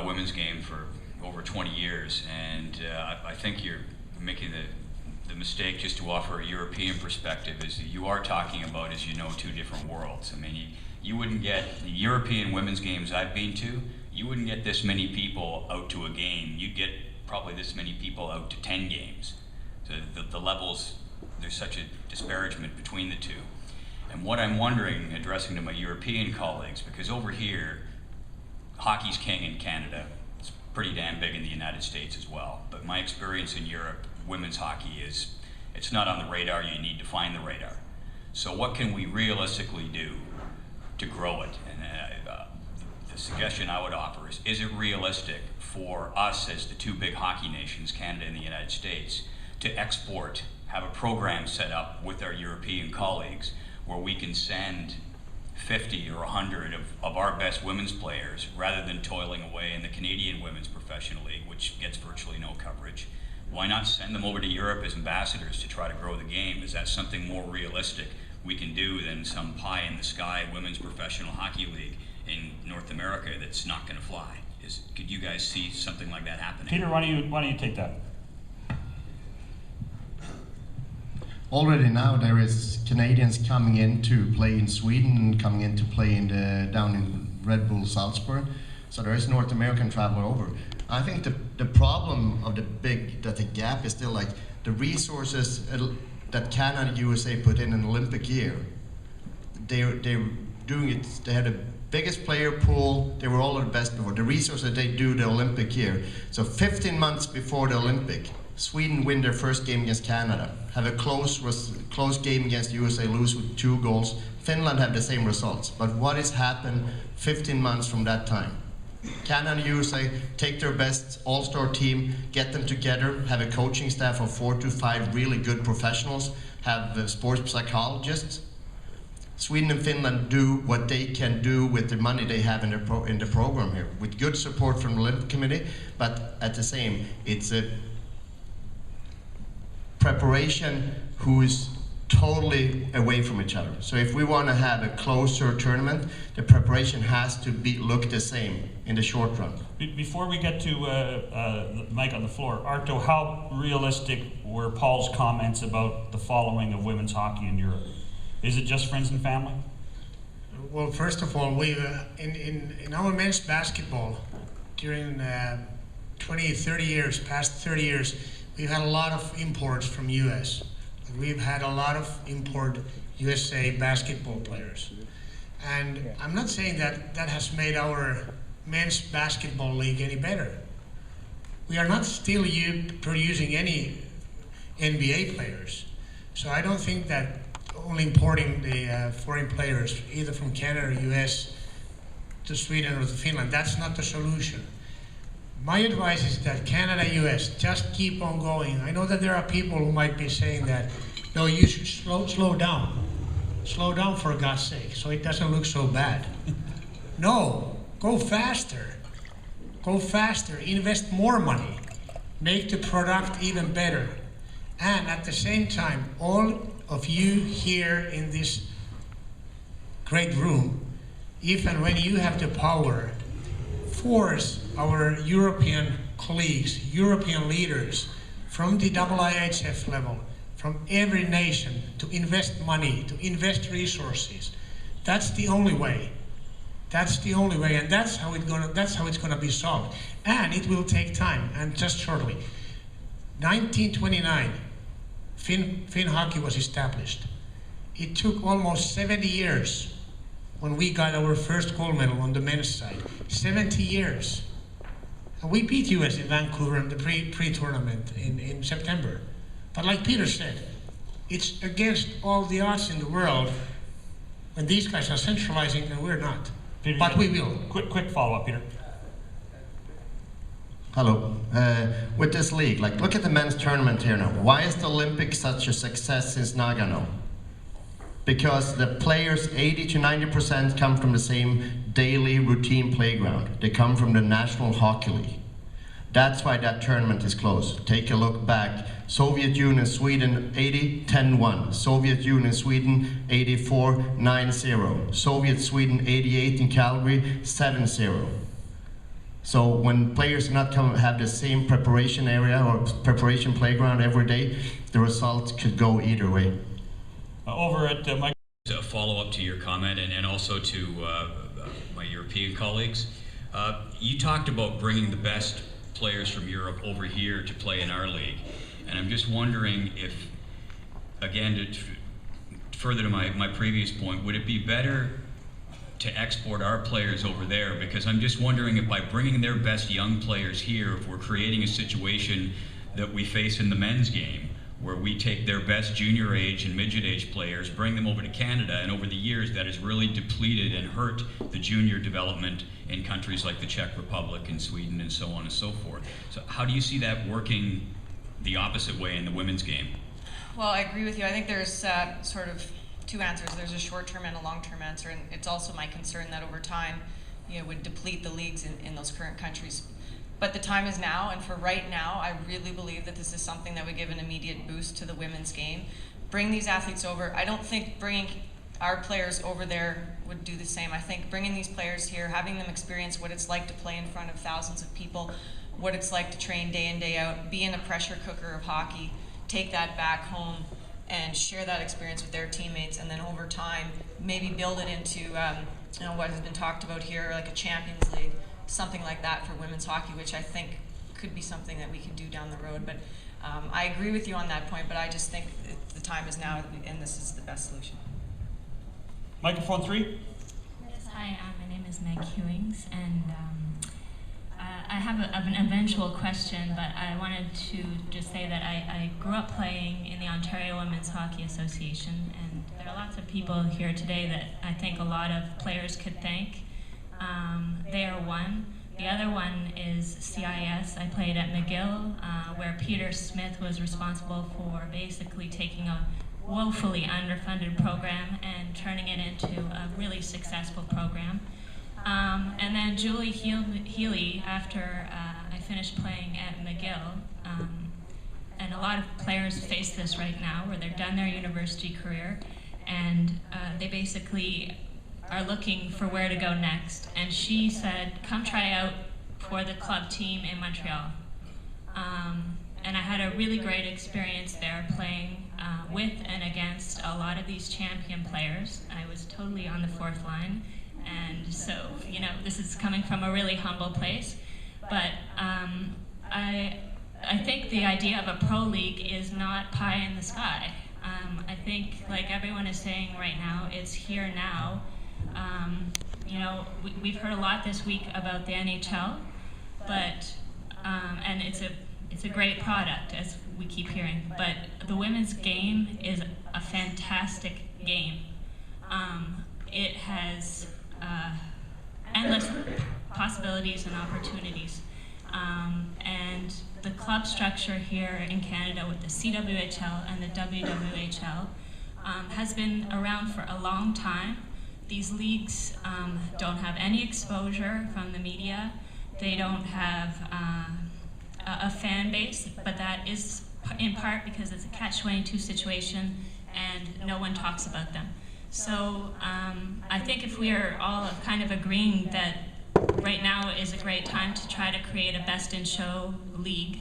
women's game for over 20 years, and I think you're making the mistake just to offer a European perspective is that you are talking about, as you know, two different worlds. I mean, you wouldn't get the European women's games I've been to, you wouldn't get this many people out to a game. You'd get probably this many people out to 10 games. So the levels, there's such a disparagement between the two. And what I'm wondering, addressing to my European colleagues, because over here, hockey's king in Canada. It's pretty damn big in the United States as well. But my experience in Europe, women's hockey is, it's not on the radar, you need to find the radar. So what can we realistically do to grow it? And the suggestion I would offer is it realistic for us as the two big hockey nations, Canada and the United States, to export, have a program set up with our European colleagues where we can send 50 or 100 of our best women's players, rather than toiling away in the Canadian Women's Professional League, which gets virtually no coverage. Why not send them over to Europe as ambassadors to try to grow the game? Is that something more realistic we can do than some pie-in-the-sky women's professional hockey league in North America that's not going to fly? Could you guys see something like that happening? Peter, why don't you take that? Already now there is Canadians coming in to play in Sweden and coming in to play down in Red Bull Salzburg. So there is North American travel over. I think the problem of the gap is still like the resources that Canada and USA put in an Olympic year. They're doing it, they had the biggest player pool, they were all of the best before. The resources they do the Olympic year. So 15 months before the Olympic, Sweden win their first game against Canada, have a close game against USA, lose with 2 goals. Finland have the same results. But what has happened 15 months from that time? Canada and USA take their best all-star team, get them together, have a coaching staff of 4 to 5 really good professionals, have sports psychologists. Sweden and Finland do what they can do with the money they have in the program here, with good support from the Olympic Committee, but at the same, it's a preparation who is totally away from each other. So if we want to have a closer tournament, the preparation has to look the same in the short run. Before we get to Mike on the floor, Arto, how realistic were Paul's comments about the following of women's hockey in Europe? Is it just friends and family? Well, first of all, we in our men's basketball during past 30 years, we've had a lot of imports from US. We've had a lot of import USA basketball players. And I'm not saying that has made our men's basketball league any better. We are not still producing any NBA players. So I don't think that only importing the foreign players, either from Canada or US to Sweden or to Finland, that's not the solution. My advice is that Canada, US, just keep on going. I know that there are people who might be saying that, no, you should slow down. Slow down, for God's sake, so it doesn't look so bad. No, go faster. Go faster, invest more money, make the product even better. And at the same time, all of you here in this great room, if and when you have the power, force our European colleagues, European leaders from the IIHF level, from every nation, to invest money, to invest resources. That's the only way. That's the only way, and that's how it's gonna be solved. And it will take time, and just shortly. 1929, Finn hockey was established. It took almost 70 years when we got our first gold medal on the men's side. 70 years. And we beat US in Vancouver in the pre-tournament in September. But like Peter said, it's against all the odds in the world when these guys are centralizing and we're not. Peter, but we will. Quick follow-up, Peter. Hello. With this league, look at the men's tournament here now. Why is the Olympics such a success since Nagano? Because the players, 80 to 90% come from the same daily routine playground. They come from the National Hockey League. That's why that tournament is close. Take a look back. Soviet Union, Sweden, 80, 10-1. Soviet Union, Sweden, 84, 9-0. Soviet Sweden, 88 in Calgary, 7-0. So when players do not have the same preparation area or preparation playground every day, the result could go either way. Over at Mike. A follow-up to your comment and also to my European colleagues. You talked about bringing the best players from Europe over here to play in our league. And I'm just wondering if, again, further to my previous point, would it be better to export our players over there? Because I'm just wondering if by bringing their best young players here, if we're creating a situation that we face in the men's game, where we take their best junior age and midget age players, bring them over to Canada, and over the years that has really depleted and hurt the junior development in countries like the Czech Republic and Sweden and so on and so forth. So how do you see that working the opposite way in the women's game? Well, I agree with you. I think there's sort of two answers. There's a short-term and a long-term answer, and it's also my concern that over time, would deplete the leagues in those current countries. But the time is now, and for right now, I really believe that this is something that would give an immediate boost to the women's game. Bring these athletes over. I don't think bringing our players over there would do the same. I think bringing these players here, having them experience what it's like to play in front of thousands of people, what it's like to train day in, day out, be in a pressure cooker of hockey, take that back home and share that experience with their teammates, and then over time, maybe build it into what has been talked about here, like a Champions League, something like that for women's hockey, which I think could be something that we can do down the road. But I agree with you on that point, but I just think the time is now, and this is the best solution. Microphone 3. Yes, hi, my name is Meg Hewings, and I have an eventual question, but I wanted to just say that I grew up playing in the Ontario Women's Hockey Association, and there are lots of people here today that I think a lot of players could thank. They are one. The other one is CIS. I played at McGill, where Peter Smith was responsible for basically taking a woefully underfunded program and turning it into a really successful program. And then Julie Healy, after I finished playing at McGill, and a lot of players face this right now, where they've done their university career, and they basically are looking for where to go next. And she said, come try out for the club team in Montreal. And I had a really great experience there playing with and against a lot of these champion players. I was totally on the fourth line. And so, this is coming from a really humble place. But I think the idea of a pro league is not pie in the sky. I think, like everyone is saying right now, it's here now. We've heard a lot this week about the NHL, but and it's a great product, as we keep hearing. But the women's game is a fantastic game. It has endless possibilities and opportunities, and the club structure here in Canada with the CWHL and the WWHL has been around for a long time. These leagues don't have any exposure from the media. They don't have a fan base, but that is in part because it's a catch-22 situation and no one talks about them. So I think if we are all kind of agreeing that right now is a great time to try to create a best-in-show league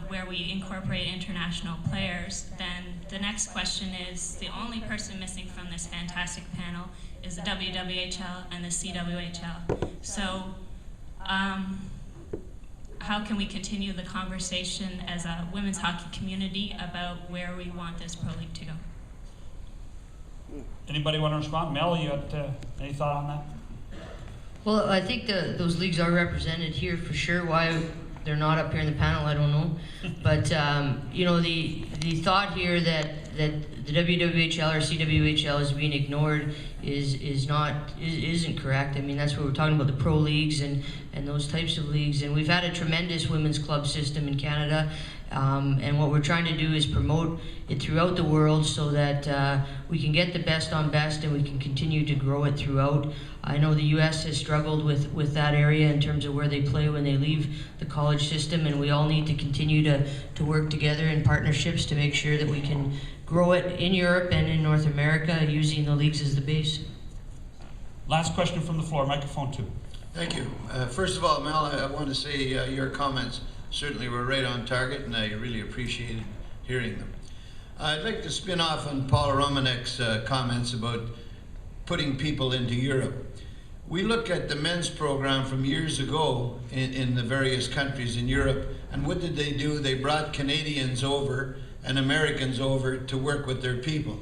where we incorporate international players, then the next question is, the only person missing from this fantastic panel is the WWHL and the CWHL. So how can we continue the conversation as a women's hockey community about where we want this pro league to go? Anybody want to respond? Mel, you got any thought on that? Well, I think those leagues are represented here for sure. Why they're not up here in the panel, I don't know. But the thought here that the WWHL or CWHL is being ignored isn't correct. I mean, that's what we're talking about, the pro leagues and those types of leagues. And we've had a tremendous women's club system in Canada. And what we're trying to do is promote it throughout the world so that we can get the best on best and we can continue to grow it throughout. I know the U.S. has struggled with that area in terms of where they play when they leave the college system, and we all need to continue to work together in partnerships to make sure that we can grow it in Europe and in North America using the leagues as the base. Last question from the floor, microphone 2. Thank you. First of all, Mel, I want to say your comments certainly were right on target, and I really appreciated hearing them. I'd like to spin off on Paul Romanuk's comments about putting people into Europe. We look at the men's program from years ago in the various countries in Europe, and what did they do? They brought Canadians over and Americans over to work with their people.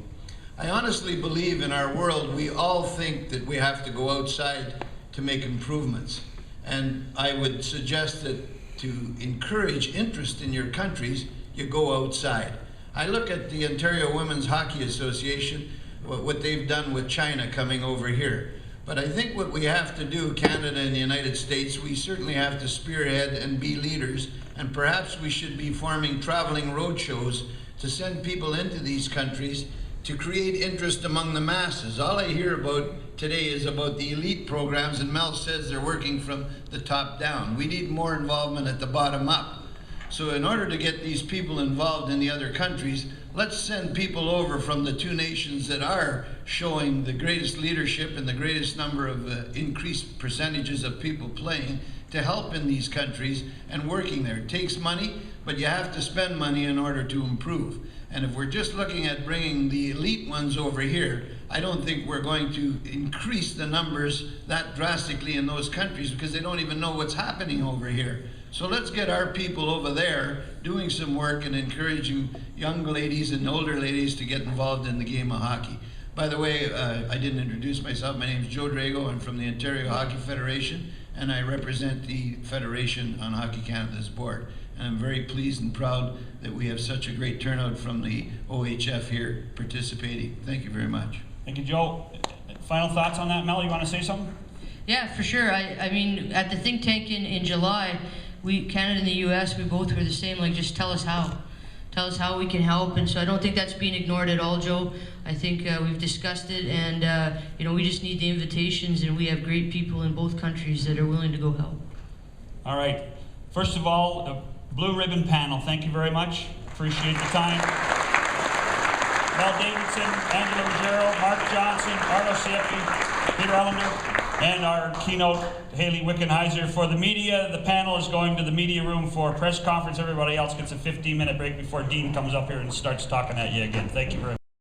I honestly believe in our world, we all think that we have to go outside to make improvements. And I would suggest that to encourage interest in your countries, you go outside. I look at the Ontario Women's Hockey Association, what they've done with China coming over here. But I think what we have to do, Canada and the United States, we certainly have to spearhead and be leaders, and perhaps we should be forming traveling road shows to send people into these countries to create interest among the masses. All I hear about today is about the elite programs, and Mel says they're working from the top down. We need more involvement at the bottom up. So in order to get these people involved in the other countries, let's send people over from the two nations that are showing the greatest leadership and the greatest number of increased percentages of people playing to help in these countries and working there. It takes money, but you have to spend money in order to improve. And if we're just looking at bringing the elite ones over here, I don't think we're going to increase the numbers that drastically in those countries because they don't even know what's happening over here. So let's get our people over there doing some work and encouraging young ladies and older ladies to get involved in the game of hockey. By the way, I didn't introduce myself. My name is Joe Drago. I'm from the Ontario Hockey Federation, and I represent the Federation on Hockey Canada's board. And I'm very pleased and proud that we have such a great turnout from the OHF here participating. Thank you very much. Thank you, Joe. Final thoughts on that, Mel? You want to say something? Yeah, for sure. I mean, at the think tank in July, Canada and the U.S., we both were the same, like, just tell us how. Tell us how we can help, and so I don't think that's being ignored at all, Joe. I think we've discussed it, and you know, we just need the invitations, and we have great people in both countries that are willing to go help. All right. First of all, Blue Ribbon panel, thank you very much. Appreciate the time. Mel Davidson, Angela Ruggiero, Mark Johnson, Arlo Siepi, Peter Ellender, and our keynote, Haley Wickenheiser. For the media, the panel is going to the media room for a press conference. Everybody else gets a 15-minute break before Dean comes up here and starts talking at you again. Thank you very much.